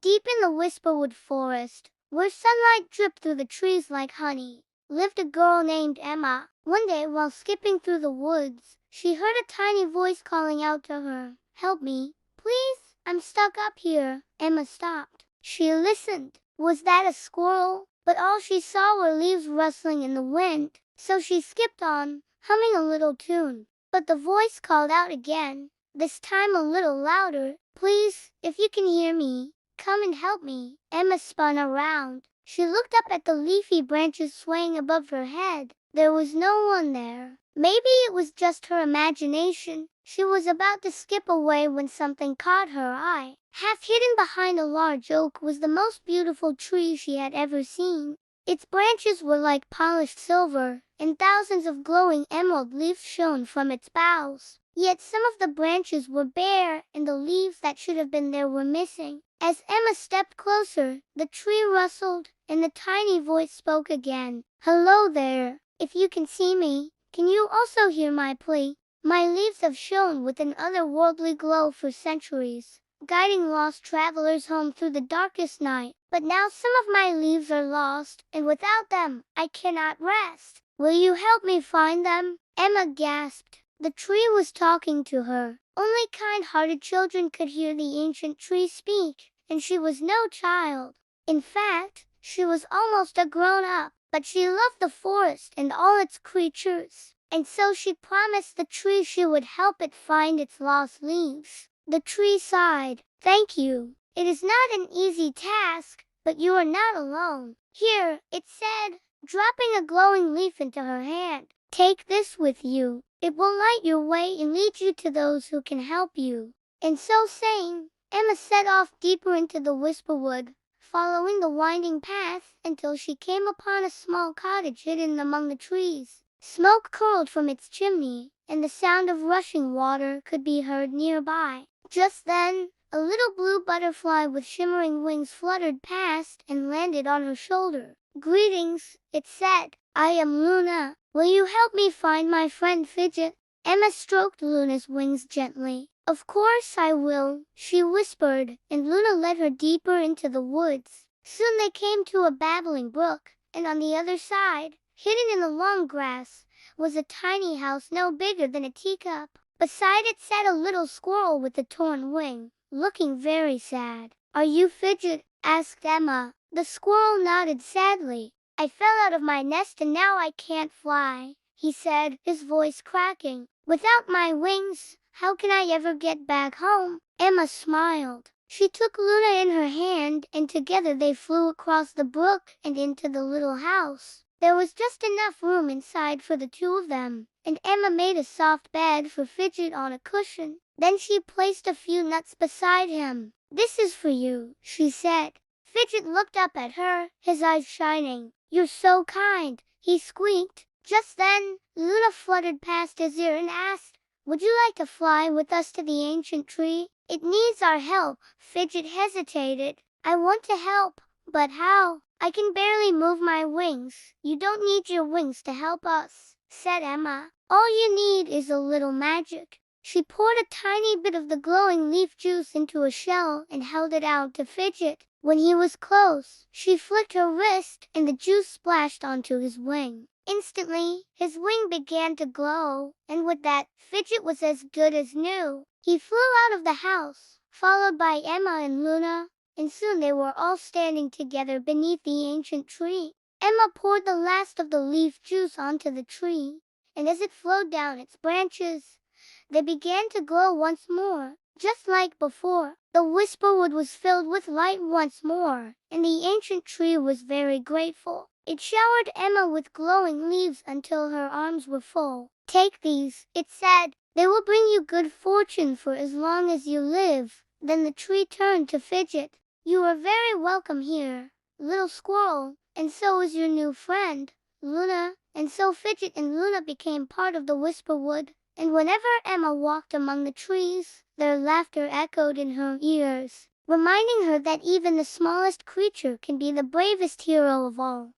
Deep in the Whisperwood Forest, where sunlight dripped through the trees like honey, lived a girl named Emma. One day, while skipping through the woods, she heard a tiny voice calling out to her, "Help me, please, I'm stuck up here." Emma stopped. She listened. Was that a squirrel? But all she saw were leaves rustling in the wind, so she skipped on, humming a little tune. But the voice called out again, this time a little louder, "Please, if you can hear me, come and help me." Emma spun around. She looked up at the leafy branches swaying above her head. There was no one there. Maybe it was just her imagination. She was about to skip away when something caught her eye. Half hidden behind a large oak was the most beautiful tree she had ever seen. Its branches were like polished silver, and thousands of glowing emerald leaves shone from its boughs. Yet some of the branches were bare, and the leaves that should have been there were missing. As Emma stepped closer, the tree rustled, and the tiny voice spoke again. "Hello there. If you can see me, can you also hear my plea? My leaves have shone with an otherworldly glow for centuries, guiding lost travelers home through the darkest night. But now some of my leaves are lost, and without them, I cannot rest. Will you help me find them?" Emma gasped. The tree was talking to her. Only kind-hearted children could hear the ancient tree speak, and she was no child. In fact, she was almost a grown-up, but she loved the forest and all its creatures, and so she promised the tree she would help it find its lost leaves. The tree sighed. "Thank you. It is not an easy task, but you are not alone. Here," it said, dropping a glowing leaf into her hand. "Take this with you. It will light your way and lead you to those who can help you." And so saying, Emma set off deeper into the Whisperwood, following the winding path until she came upon a small cottage hidden among the trees. Smoke curled from its chimney, and the sound of rushing water could be heard nearby. Just then, a little blue butterfly with shimmering wings fluttered past and landed on her shoulder. "Greetings," it said. "I am Luna. Will you help me find my friend Fidget?" Emma stroked Luna's wings gently. "Of course I will," she whispered, and Luna led her deeper into the woods. Soon they came to a babbling brook, and on the other side, hidden in the long grass, was a tiny house no bigger than a teacup. Beside it sat a little squirrel with a torn wing, looking very sad. "Are you Fidget?" asked Emma. The squirrel nodded sadly. "I fell out of my nest and now I can't fly," he said, his voice cracking. "Without my wings, how can I ever get back home?" Emma smiled. She took Luna in her hand, and together they flew across the brook and into the little house. There was just enough room inside for the two of them, and Emma made a soft bed for Fidget on a cushion. Then she placed a few nuts beside him. "This is for you," she said. Fidget looked up at her, his eyes shining. "You're so kind," he squeaked. Just then, Luna fluttered past his ear and asked, "Would you like to fly with us to the ancient tree? It needs our help." Fidget hesitated. "I want to help, but how? I can barely move my wings." "You don't need your wings to help us," said Emma. "All you need is a little magic." She poured a tiny bit of the glowing leaf juice into a shell and held it out to Fidget. When he was close, she flicked her wrist, and the juice splashed onto his wing. Instantly, his wing began to glow, and with that, Fidget was as good as new. He flew out of the house, followed by Emma and Luna, and soon they were all standing together beneath the ancient tree. Emma poured the last of the leaf juice onto the tree, and as it flowed down its branches, they began to glow once more. Just like before, the Whisperwood was filled with light once more, and the ancient tree was very grateful. It showered Emma with glowing leaves until her arms were full. "Take these," it said. "They will bring you good fortune for as long as you live." Then the tree turned to Fidget. "You are very welcome here, little squirrel, and so is your new friend, Luna." And so Fidget and Luna became part of the Whisperwood, and whenever Emma walked among the trees, their laughter echoed in her ears, reminding her that even the smallest creature can be the bravest hero of all.